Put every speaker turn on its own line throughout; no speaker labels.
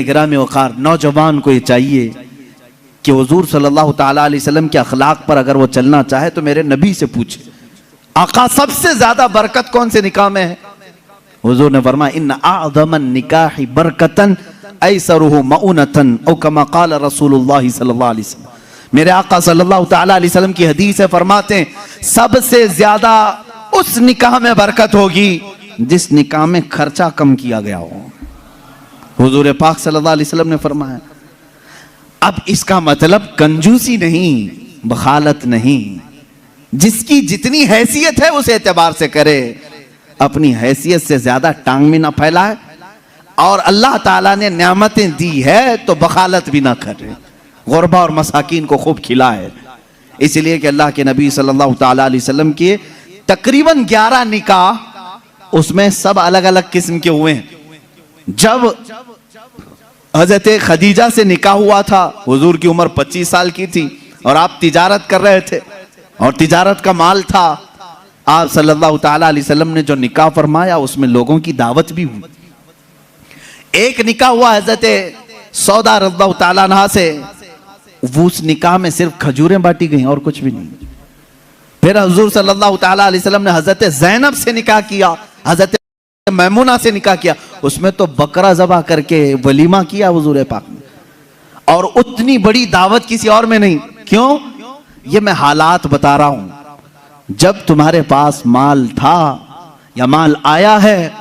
गिराम वक़ार, नौजवान को ये चाहिए कि हुजूर सल्लल्लाहु ताला अलैहि वसल्लम के अखलाक पर अगर वो चलना चाहे तो मेरे नबी से पूछे, आका सबसे ज्यादा बरकत कौन से निकाह में है? हुजूर ने फरमाया, इन्ना अअज़मन निकाहि बरकतन ऐसरुहु मऊनतन औ कमा क़ाल रसूलुल्लाह सल्लल्लाहु अलैहि वसल्लम। मेरे आका सल्लल्लाहु ताला अलैहि वसल्लम की हदीस है, फरमाते हैं सबसे ज्यादा उस निकाह में बरकत होगी जिस निकाह में खर्चा कम किया गया हो। हुजूर पाक सल्लल्लाहु अलैहि वसल्लम ने फरमाया। अब इसका मतलब कंजूसी नहीं, बखालत नहीं, जिसकी जितनी हैसियत है उस एतबार से करे, अपनी हैसियत से ज्यादा टांग में ना फैलाए, और अल्लाह ताला ने नेमतें दी है तो बखालत भी ना करे, गुरबा और मसाकीन को खूब खिलाए। इसलिए कि अल्लाह के नबी सल्लल्लाहु ताला अलैहि वसल्लम के तकरीबन 11 निकाह, उसमें सब अलग अलग किस्म के हुए हैं। जब हजरत खदीजा से निकाह हुआ था, हुजूर की उम्र 25 साल की थी और आप तिजारत कर रहे थे और तिजारत का माल था। आप सल्लल्लाहु ताला अलैहि वसल्लम ने जो निकाह फरमाया उसमें लोगों की दावत भी हुई। एक निकाह हुआ हजरत सौदा रज़ियल्लाहु ताला अन्हा से, वो उस निकाह में सिर्फ खजूरें बांटी गई और कुछ भी नहीं। फिर हुजूर सल्लल्लाहु ताला अलैहि वसल्लम ने हजरत ज़ैनब से निकाह किया, हजरत मैमुना से निकाह किया, उसमें तो बकरा ज़बह करके वलीमा किया हुजूर पाक ने, और उतनी बड़ी दावत किसी और में नहीं। क्यों? ये मैं हालात बता रहा हूं। जब तुम्हारे पास माल था या माल आया है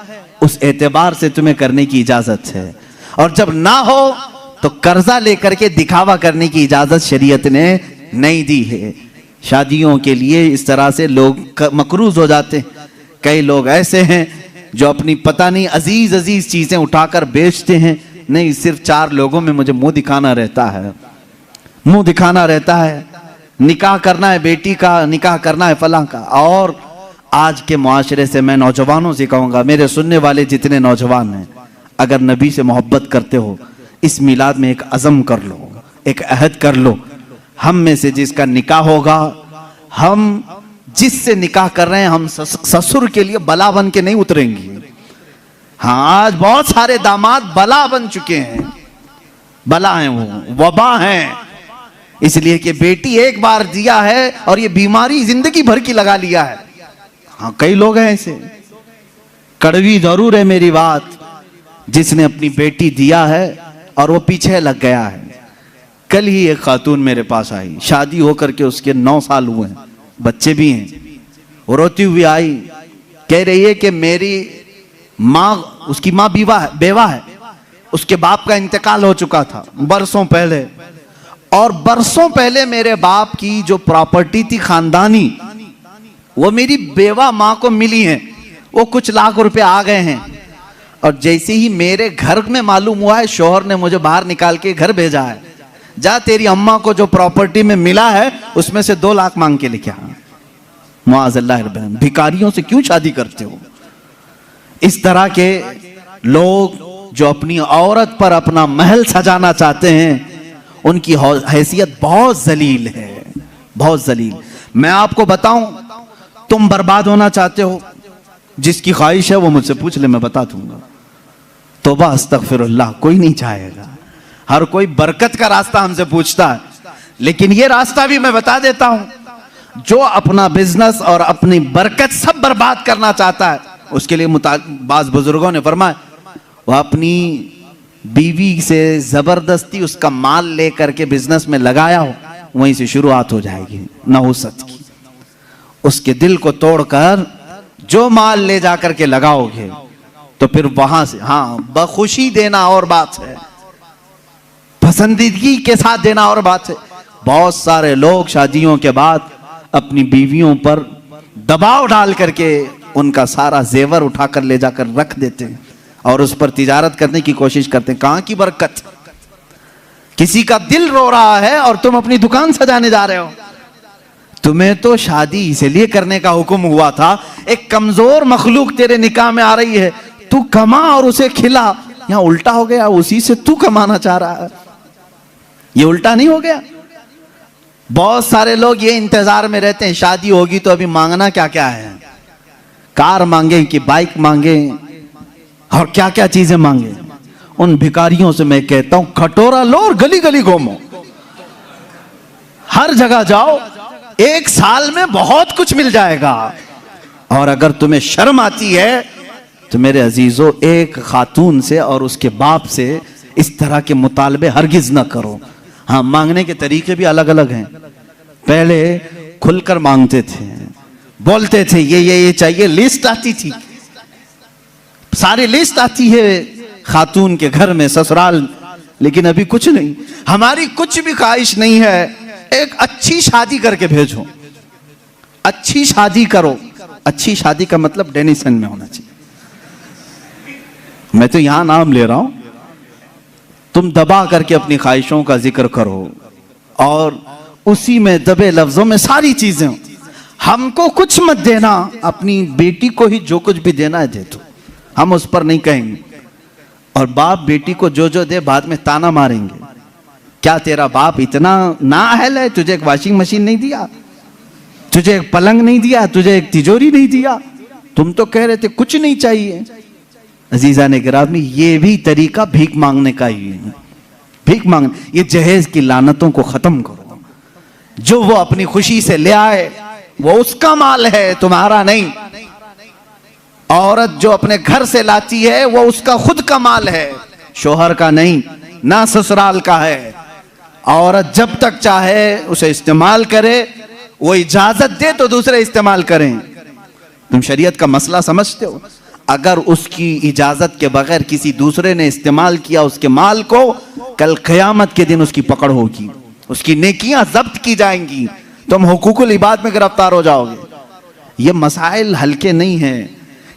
उस एतबार से तुम्हें करने की इजाजत है, और जब ना हो तो कर्जा लेकर के दिखावा करने की इजाजत शरीयत ने नहीं दी है। शादियों के लिए इस तरह से लोग मकरूज हो जाते हैं। कई लोग ऐसे हैं जो अपनी पता नहीं अजीज अजीज चीजें उठाकर बेचते हैं, नहीं सिर्फ 4 लोगों में मुझे मुंह दिखाना रहता है, मुंह दिखाना रहता है, निकाह करना है बेटी का, निकाह करना है फलां का। और आज के मुआशरे से मैं नौजवानों से कहूंगा, मेरे सुनने वाले जितने नौजवान हैं, अगर नबी से मोहब्बत करते हो, इस मिलाद में एक अज़म कर लो, एक अहद कर लो, हम में से जिसका निकाह होगा, हम जिससे निकाह कर रहे हैं, हम ससुर के लिए बला बन के नहीं उतरेंगे। हाँ, आज बहुत सारे दामाद बला बन चुके हैं, बला हैं, वो वबा हैं, इसलिए कि बेटी एक बार दिया है और ये बीमारी जिंदगी भर की लगा लिया है। हाँ, कई लोग हैं ऐसे। कड़वी जरूर है मेरी बात, जिसने अपनी बेटी दिया है और वो पीछे लग गया है। कल ही एक खातून मेरे पास आई, शादी होकर के उसके 9 साल हुए हैं, बच्चे भी हैं। वो रोती हुई आई, कह रही है कि मेरी माँ, उसकी माँ बेवा है, उसके बाप का इंतकाल हो चुका था बरसों पहले, और बरसों पहले मेरे बाप की जो प्रॉपर्टी थी खानदानी, वो मेरी बेवा माँ को मिली है। वो कुछ लाख रुपए आ गए हैं, और जैसे ही मेरे घर में मालूम हुआ है, शोहर ने मुझे बाहर निकाल के घर भेजा है, जा तेरी अम्मा को जो प्रॉपर्टी में मिला है उसमें से 2 लाख मांग के लेके आ। मुआज़ल्लाह, भिखारियों से क्यों शादी करते हो? इस तरह के लोग जो अपनी औरत पर अपना महल सजाना चाहते हैं, उनकी हैसियत बहुत जलील है, बहुत जलील। मैं आपको बताऊं, तुम बर्बाद होना चाहते हो, जिसकी ख्वाहिश है वो मुझसे पूछ ले, मैं बता दूंगा। तौबा अस्तगफिरुल्लाह, कोई नहीं चाहेगा। हर कोई बरकत का रास्ता हमसे पूछता है, लेकिन ये रास्ता भी मैं बता देता हूं, जो अपना बिजनेस और अपनी बरकत सब बर्बाद करना चाहता है, उसके लिए बाज़ बुजुर्गों ने फरमाया, वह अपनी बीवी से जबरदस्ती उसका माल लेकर के बिजनेस में लगाया हो, वहीं से शुरुआत हो जाएगी नहुसत की। उसके दिल को तोड़कर जो माल ले जाकर के लगाओगे तो फिर वहां से, हाँ, बखुशी देना और बात है, पसंदीदगी के साथ देना और बात है। बहुत सारे लोग शादियों के बाद अपनी बीवियों पर दबाव डाल करके उनका सारा जेवर उठाकर ले जाकर रख देते हैं और उस पर तिजारत करने की कोशिश करते हैं। कहां की बरकत? किसी का दिल रो रहा है और तुम अपनी दुकान सजाने जा रहे हो। तुम्हें तो शादी इसलिए करने का हुक्म हुआ था, एक कमजोर मखलूक तेरे निकाह में आ रही है, तू कमा और उसे खिला। यहां उल्टा हो गया, उसी से तू कमाना चाह रहा है। ये उल्टा नहीं हो गया? बहुत सारे लोग ये इंतजार में रहते हैं, शादी होगी तो अभी मांगना क्या क्या है। कार मांगे कि बाइक मांगे और क्या क्या चीजें मांगे। उन भिखारियों से मैं कहता हूं कटोरा लो और गली गली घूमो, हर जगह जाओ, 1 साल में बहुत कुछ मिल जाएगा। और अगर तुम्हें शर्म आती है तो मेरे अजीजों, एक खातून से और उसके बाप से इस तरह के मुतालबे हरगिज ना करो। हाँ, मांगने के तरीके भी अलग अलग हैं। पहले खुलकर मांगते थे, बोलते थे ये चाहिए, लिस्ट आती थी, सारी लिस्ट आती है खातून के घर में, ससुराल। लेकिन अभी कुछ नहीं, हमारी कुछ भी ख्वाहिश नहीं है, एक अच्छी शादी करके भेजो, अच्छी शादी करो। अच्छी शादी का मतलब डेनिसन में होना चाहिए। मैं तो यहां नाम ले रहा हूं, तुम दबा करके अपनी ख्वाहिशों का जिक्र करो और उसी में दबे लफ्जों में सारी चीजें। हमको कुछ मत देना, अपनी बेटी को ही जो कुछ भी देना है दे दो, हम उस पर नहीं कहेंगे। और बाप बेटी को जो जो दे बाद में ताना मारेंगे, क्या तेरा बाप इतना नाअहल है, तुझे एक वॉशिंग मशीन नहीं दिया, तुझे एक पलंग नहीं दिया, तुझे एक तिजोरी नहीं दिया, तुम तो कह रहे थे कुछ नहीं चाहिए। अजीजा ने गिरामी, ये भी तरीका भीख मांगने का ही है। भीख मांगने, ये जहेज की लानतों को खत्म करो। जो वो अपनी खुशी से ले आए वो उसका माल है, तुम्हारा नहीं। औरत जो अपने घर से लाती है वो उसका खुद का माल है, शोहर का नहीं, ना ससुराल का है। औरत जब तक चाहे उसे इस्तेमाल करे, वो इजाजत दे तो दूसरे इस्तेमाल करें। तुम शरीयत का मसला समझते हो? अगर उसकी इजाजत के बगैर किसी दूसरे ने इस्तेमाल किया उसके माल को, कल क़यामत के दिन उसकी पकड़ होगी, उसकी नेकियां जब्त की जाएंगी, तुम हुकूकुल इबाद में गिरफ्तार हो जाओगे। ये मसाइल हल्के नहीं हैं।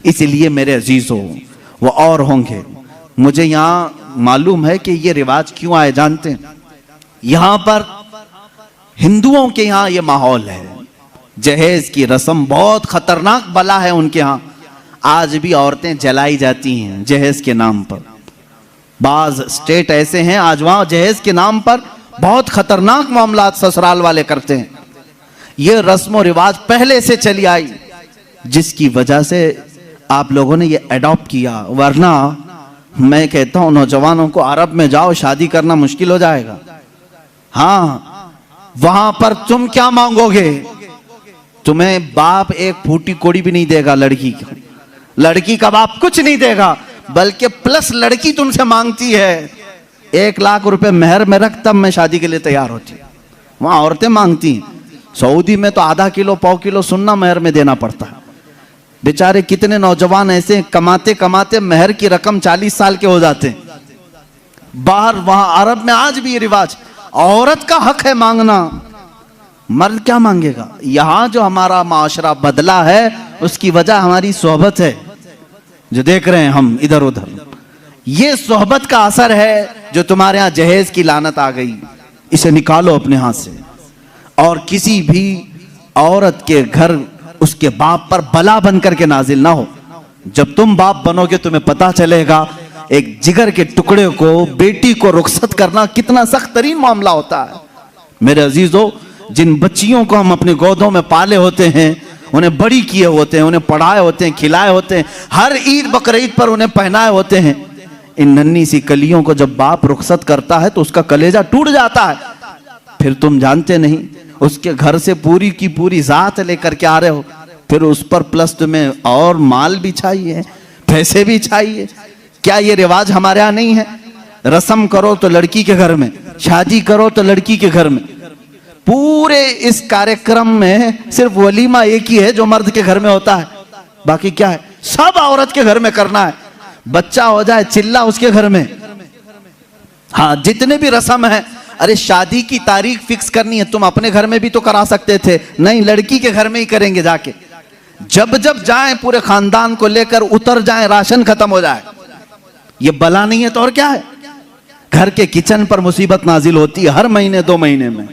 इसलिए मेरे अजीजों, वो और होंगे। मुझे यहाँ मालूम है कि ये रिवाज क्यों आए जानते हैं? यहाँ पर हिंदुओं के यहाँ ये माहौल है, जहेज की रस्म बहुत खतरनाक बला है उनके यहाँ। आज भी औरतें जलाई जाती हैं जहेज के नाम पर। बाज स्टेट ऐसे हैं आज वहां जहेज के नाम पर बहुत खतरनाक मामलात ससुराल वाले करते हैं। ये रस्म और रिवाज पहले से चली आई, जिसकी वजह से आप लोगों ने ये अडॉप्ट किया। वरना मैं कहता हूं नौजवानों को, अरब में जाओ, शादी करना मुश्किल हो जाएगा। हाँ, वहां पर तुम क्या मांगोगे? तुम्हें बाप एक फूटी कोड़ी भी नहीं देगा लड़की की, लड़की का बाप कुछ नहीं देगा, बल्कि प्लस लड़की तुमसे मांगती है 1 लाख रुपए मेहर में रख, तब मैं शादी के लिए तैयार होती। वहां औरतें मांगती हैं। सऊदी में तो आधा किलो पाव किलो सुन्ना मेहर में देना पड़ता है। बेचारे कितने नौजवान ऐसे कमाते कमाते मेहर की रकम 40 साल के हो जाते हैं। बाहर वहां अरब में आज भी ये रिवाज, औरत का हक है मांगना, मर्द क्या मांगेगा? यहां जो हमारा माशरा बदला है उसकी वजह हमारी सोहबत है, जो देख रहे हैं हम इधर उधर। ये सोहबत का असर है जो तुम्हारे यहां जहेज की लानत आ गई। इसे निकालो अपने हाथ से। और किसी भी औरत के घर उसके बाप पर बला बनकर के नाजिल ना हो। जब तुम बाप बनोगे तुम्हें पता चलेगा एक जिगर के टुकड़े को, बेटी को रुखसत करना कितना सख्त तरीन मामला होता है। मेरे अजीजों, जिन बच्चियों को हम अपने गोदों में पाले होते हैं, उन्हें बड़ी किए होते हैं, उन्हें पढ़ाए होते हैं, खिलाए होते हैं, हर ईद बकरीद पर उन्हें पहनाए होते हैं, इन नन्ही सी कलियों को जब बाप रुखसत करता है तो उसका कलेजा टूट जाता है। फिर तुम जानते नहीं, उसके घर से पूरी की पूरी जात लेकर के आ रहे हो, फिर उस पर प्लस तुम्हें और माल भी चाहिए, पैसे भी चाहिए। क्या ये रिवाज हमारे यहाँ नहीं है? रस्म करो तो लड़की के घर में, शादी करो तो लड़की के घर में। पूरे इस कार्यक्रम में सिर्फ वलीमा एक ही है जो मर्द के घर में होता है, बाकी क्या है? सब औरत के घर में करना है। बच्चा हो जाए चिल्ला उसके घर में। हाँ, जितने भी रस्म है, अरे शादी की तारीख फिक्स करनी है, तुम अपने घर में भी तो करा सकते थे, नहीं लड़की के घर में ही करेंगे जाके। जब जब जाएं पूरे खानदान को लेकर उतर जाएं, राशन खत्म हो जाए। ये बला नहीं है तो और क्या है? घर के किचन पर मुसीबत नाजिल होती है हर महीने 2 महीने में।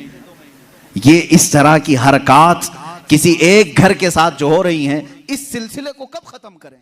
ये इस तरह की हरकत किसी एक घर के साथ जो हो रही हैं, इस सिलसिले को कब खत्म करें?